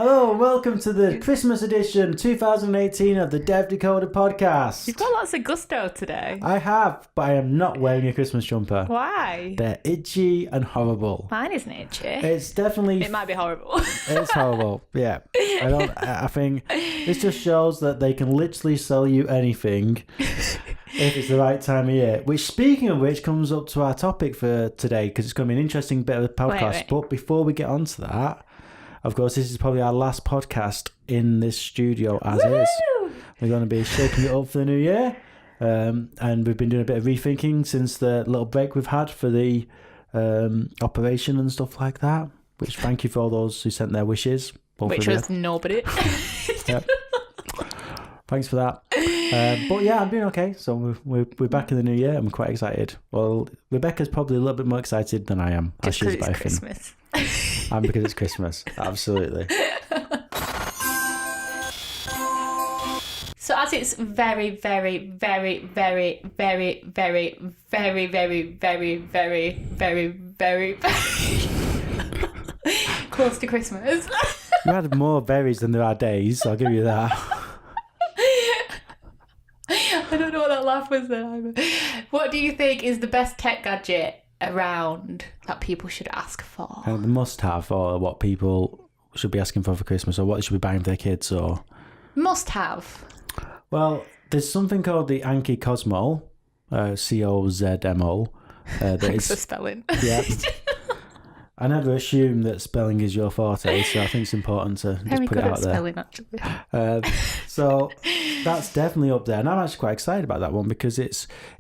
Hello, welcome to the Christmas edition 2018 of the DevDecoder podcast. You've got lots of gusto today. I have, but I am not wearing a Christmas jumper. Why? They're itchy and horrible. Mine isn't itchy. It's definitely... It might be horrible. It's horrible, yeah. I think this just shows that they can literally sell you anything if it's the right time of year. Which, speaking of which, comes up to our topic for today, because it's going to be an interesting bit of the podcast. Wait. But before we get on to that, of course, this is probably our last podcast in this studio as is. We're going to be shaking it up for the new year. And we've been doing a bit of rethinking since the little break we've had for the operation and stuff like that. Which, thank you for all those who sent their wishes. Which was nobody. Yep. Thanks for that. But yeah, I'm doing okay. So we're back in the new year and we're quite excited. Well, Rebecca's probably a little bit more excited than I am. Just because it's Christmas. And because it's Christmas. Absolutely. So as it's very, very, very, very, very, very, very, very, very, very, very, very close to Christmas. You had more berries than there are days, so I'll give you that. I don't know what that laugh was then. What do you think is the best tech gadget around that people should ask for? The must-have, or what people should be asking for Christmas, or what they should be buying for their kids, or... Must-have. Well, there's something called the Anki Cosmo, C-O-Z-M-O. Thanks for spelling. Yeah. I never assume that spelling is your forte, so I think it's important to just put it out there. Spelling, actually. So that's definitely up there, and I'm actually quite excited about that one because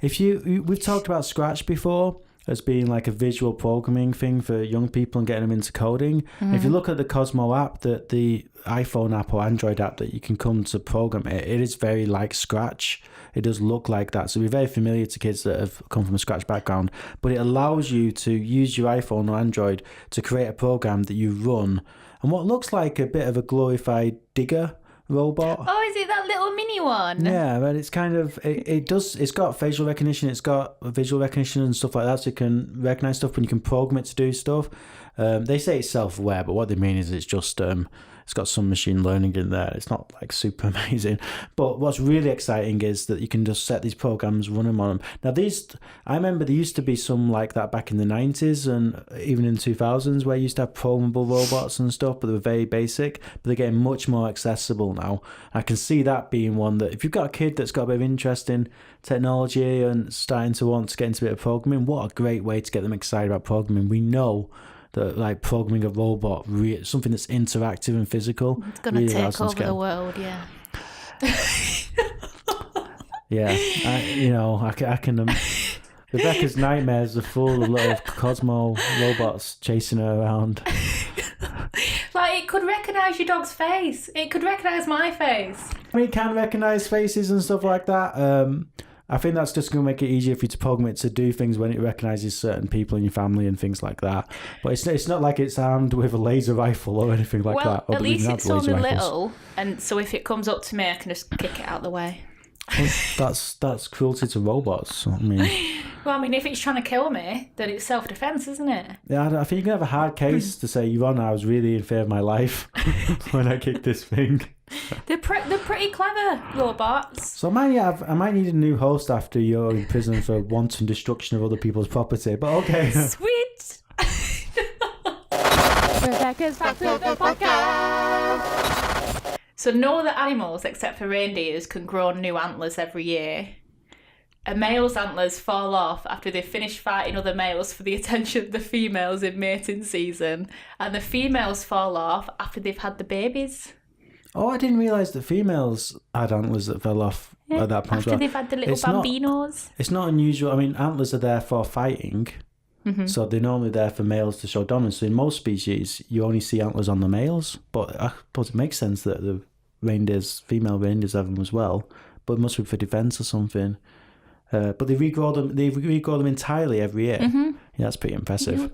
we've talked about Scratch before as being like a visual programming thing for young people and getting them into coding. Mm. If you look at the Cosmo app, the iPhone app or Android app that you can come to program it is very like Scratch. It does look like that. So it'll be very familiar to kids that have come from a Scratch background. But it allows you to use your iPhone or Android to create a program that you run. And what looks like a bit of a glorified digger robot. Oh, is it that little mini one? Yeah, but it's kind of, it's got facial recognition, it's got visual recognition and stuff like that, so you can recognize stuff when you can program it to do stuff. They say it's self-aware, but what they mean is it's just, it's got some machine learning in there. It's not like super amazing. But what's really exciting is that you can just set these programs, run them on them. Now I remember there used to be some like that back in the 90s and even in 2000s where you used to have programmable robots and stuff, but they were very basic. But they're getting much more accessible now. I can see that being one that if you've got a kid that's got a bit of interest in technology and starting to want to get into a bit of programming, what a great way to get them excited about programming. We know that like programming a robot, something that's interactive and physical, it's going to really take over the world. Yeah. Yeah, I can. Rebecca's nightmares are full of little Cosmo robots chasing her around. Like, it could recognise your dog's face. It could recognise my face. I mean, it can recognise faces and stuff like that. I think that's just going to make it easier for you to program it to do things when it recognises certain people in your family and things like that. But it's not like it's armed with a laser rifle or anything like that. Well, at least it's only little, and so if it comes up to me, I can just kick it out the way. Well, that's cruelty to robots. I mean, if it's trying to kill me, then it's self-defense, isn't it? Yeah, I think you can have a hard case to say, Your Honour, I was really in favour of my life when I kicked this thing. They're pretty clever, robots. So I might need a new host after you're in prison for wanton destruction of other people's property, but okay. Sweet! Rebecca's back to the podcast! So no other animals except for reindeers can grow new antlers every year. A male's antlers fall off after they've finished fighting other males for the attention of the females in mating season, and the females fall off after they've had the babies. Oh, I didn't realise that females had antlers that fell off at that point. After they've had the little bambinos. It's not unusual. I mean, antlers are there for fighting, so they're normally there for males to show dominance. So in most species, you only see antlers on the males, but I suppose it makes sense that the female reindeers have them as well, but it must be for defence or something. But they regrow them entirely every year. Yeah, that's pretty impressive.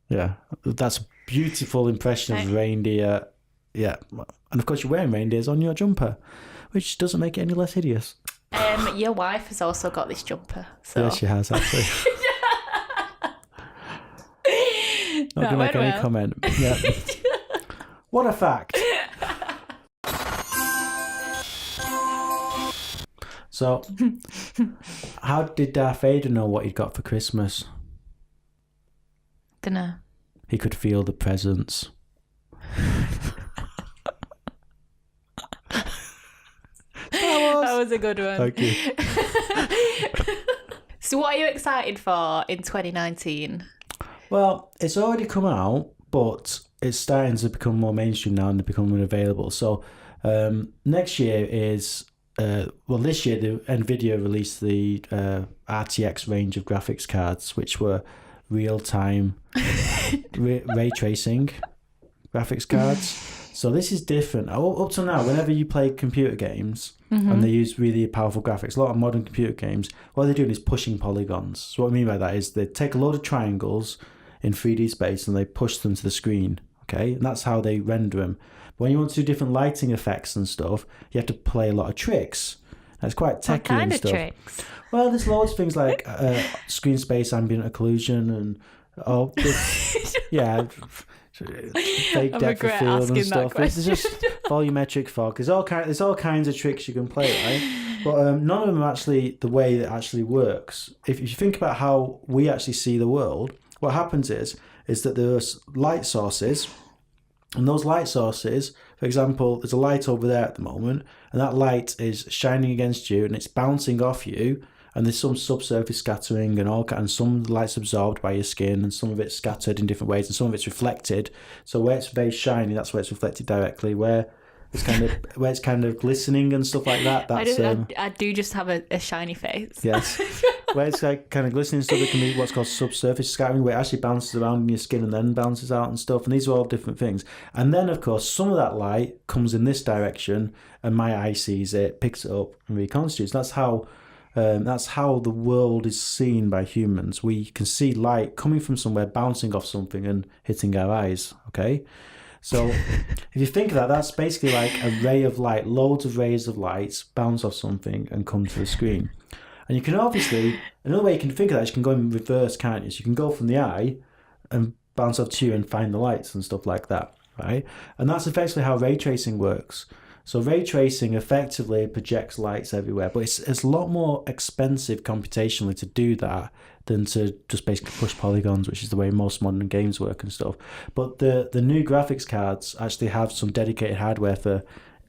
Yeah, that's a beautiful impression of reindeer. Yeah, and of course you're wearing reindeers on your jumper, which doesn't make it any less hideous. Your wife has also got this jumper. So. Yeah, she has actually. Not going to make any comment. Yeah. What a fact. So, how did Darth Vader know what he'd got for Christmas? Dunno. He could feel the presents. That was a good one. Thank you. So what are you excited for in 2019? Well, it's already come out, but it's starting to become more mainstream now and becoming available. So next year is... this year, the NVIDIA released the RTX range of graphics cards, which were real-time ray tracing graphics cards. So this is different. Up to now, whenever you play computer games and they use really powerful graphics, a lot of modern computer games, what they're doing is pushing polygons. So what I mean by that is they take a load of triangles in 3D space and they push them to the screen, okay? And that's how they render them. When you want to do different lighting effects and stuff, you have to play a lot of tricks. It's quite techy what kind and of stuff. Tricks? Well, there's loads of things like screen space ambient occlusion and fake depth of field and stuff. It's just volumetric fog. There's all kinds of tricks you can play, right? But none of them are actually the way that actually works. If you think about how we actually see the world, what happens is that there's light sources. And those light sources, for example, there's a light over there at the moment, and that light is shining against you, and it's bouncing off you, and there's some subsurface scattering and some light's absorbed by your skin, and some of it's scattered in different ways, and some of it's reflected. So where it's very shiny, that's where it's reflected directly. Where it's kind of glistening and stuff like that. That's I do just have a shiny face. Yes. Where it's like kind of glistening stuff, it can be what's called subsurface scattering, where it actually bounces around in your skin and then bounces out and stuff. And these are all different things. And then, of course, some of that light comes in this direction, and my eye sees it, picks it up, and reconstitutes. That's how the world is seen by humans. We can see light coming from somewhere, bouncing off something, and hitting our eyes. Okay. So if you think of that, that's basically like a ray of light, loads of rays of light bounce off something and come to the screen. And you can obviously, another way you can think of that is you can go in reverse, can't you? So you can go from the eye and bounce off to you and find the lights and stuff like that, right? And that's effectively how ray tracing works. So ray tracing effectively projects lights everywhere, but it's a lot more expensive computationally to do that than to just basically push polygons, which is the way most modern games work and stuff. But the new graphics cards actually have some dedicated hardware for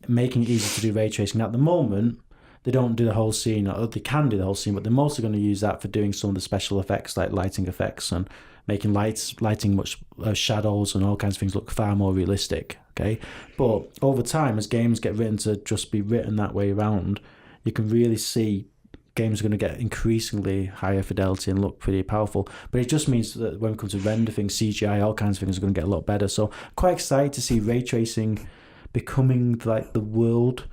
making it easy to do ray tracing. At the moment, they don't do the whole scene, or they can do the whole scene, but they're mostly going to use that for doing some of the special effects like lighting effects and making lighting much shadows and all kinds of things look far more realistic, okay? But over time, as games get written to just be written that way around, you can really see games are going to get increasingly higher fidelity and look pretty powerful. But it just means that when it comes to render things, CGI, all kinds of things are going to get a lot better. So quite excited to see ray tracing becoming like the world,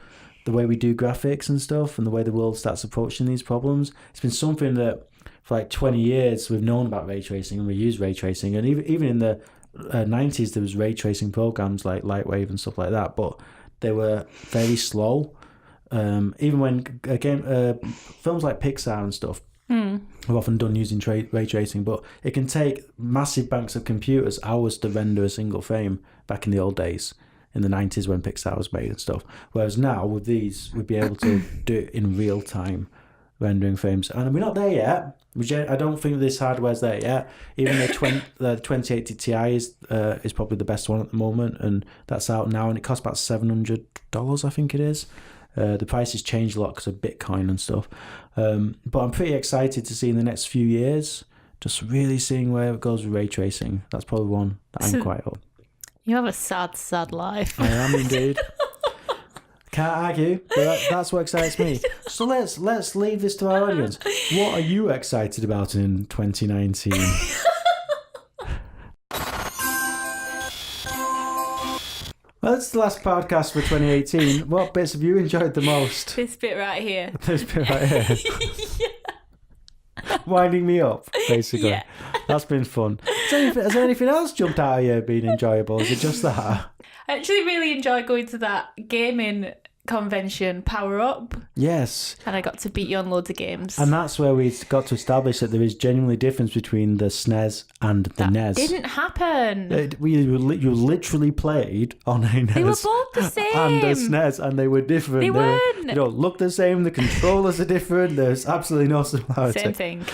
the way we do graphics and stuff, and the way the world starts approaching these problems. It's been something that for like 20 years we've known about ray tracing, and we use ray tracing. And even in the 90s, there was ray tracing programs like Lightwave and stuff like that, but they were very slow. Even when films like Pixar and stuff have often done using ray tracing, but it can take massive banks of computers hours to render a single frame back in the old days, in the 90s when Pixar was made and stuff. Whereas now with these, we'd be able to do it in real time, rendering frames. And we're not there yet. I don't think this hardware's there yet. Even the 2080 Ti is probably the best one at the moment, and that's out now, and it costs about $700, I think it is. The prices change a lot because of Bitcoin and stuff. But I'm pretty excited to see in the next few years, just really seeing where it goes with ray tracing. That's probably one that I'm quite up. You have a sad, sad life. I am indeed. Can't argue, but that's what excites me. So let's leave this to our audience. What are you excited about in 2019? Well, that's the last podcast for 2018. What bits have you enjoyed the most? This bit right here. This bit right here. Yeah. Winding me up, basically. Yeah. That's been fun. Has there anything else jumped out of you being enjoyable? Is it just that? I actually really enjoy going to that gaming convention Power Up, Yes. and I got to beat you on loads of games. And that's where we got to establish that there is genuinely difference between the SNES and the NES. Didn't happen. You literally played on a NES. They were both the same. And a SNES, and they were different. They weren't. They don't look the same. The controllers are different. There's absolutely no similarity. Same thing.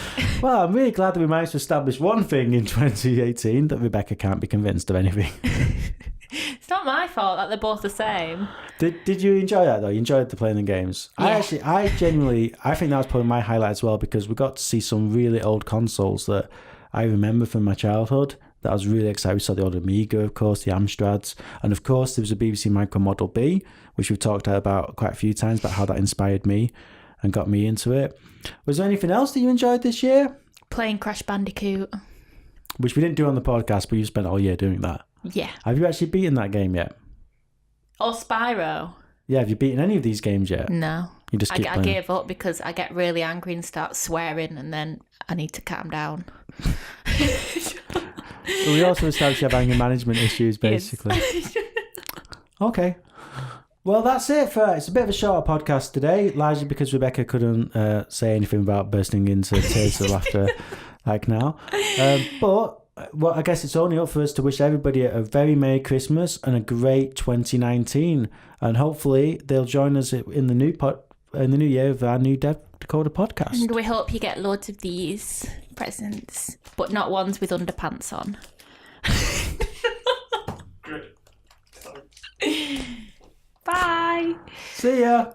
Well, I'm really glad that we managed to establish one thing in 2018, that Rebecca can't be convinced of anything. It's not my fault that they're both the same. Did you enjoy that though? You enjoyed the playing the games? Yeah. I genuinely think that was probably my highlight as well, because we got to see some really old consoles that I remember from my childhood. That I was really excited. We saw the old Amiga, of course, the Amstrads, and of course there was a BBC Micro Model B, which we've talked about quite a few times about how that inspired me and got me into it. Was there anything else that you enjoyed this year? Playing Crash Bandicoot. Which we didn't do on the podcast, but you spent all year doing that. Yeah. Have you actually beaten that game yet? Or Spyro. Yeah, have you beaten any of these games yet? No. You just keep I playing. gave up because I get really angry and start swearing, and then I need to calm down. So we also established you have anger management issues, basically. Yes. Okay. Well, that's it for it's a bit of a shorter podcast today, largely because Rebecca couldn't say anything about bursting into tears of laughter like now. But well, I guess it's only up for us to wish everybody a very Merry Christmas and a great 2019, and hopefully they'll join us in the new year of our new DevDecoder podcast. And we hope you get loads of these presents, but not ones with underpants on. Bye. See ya.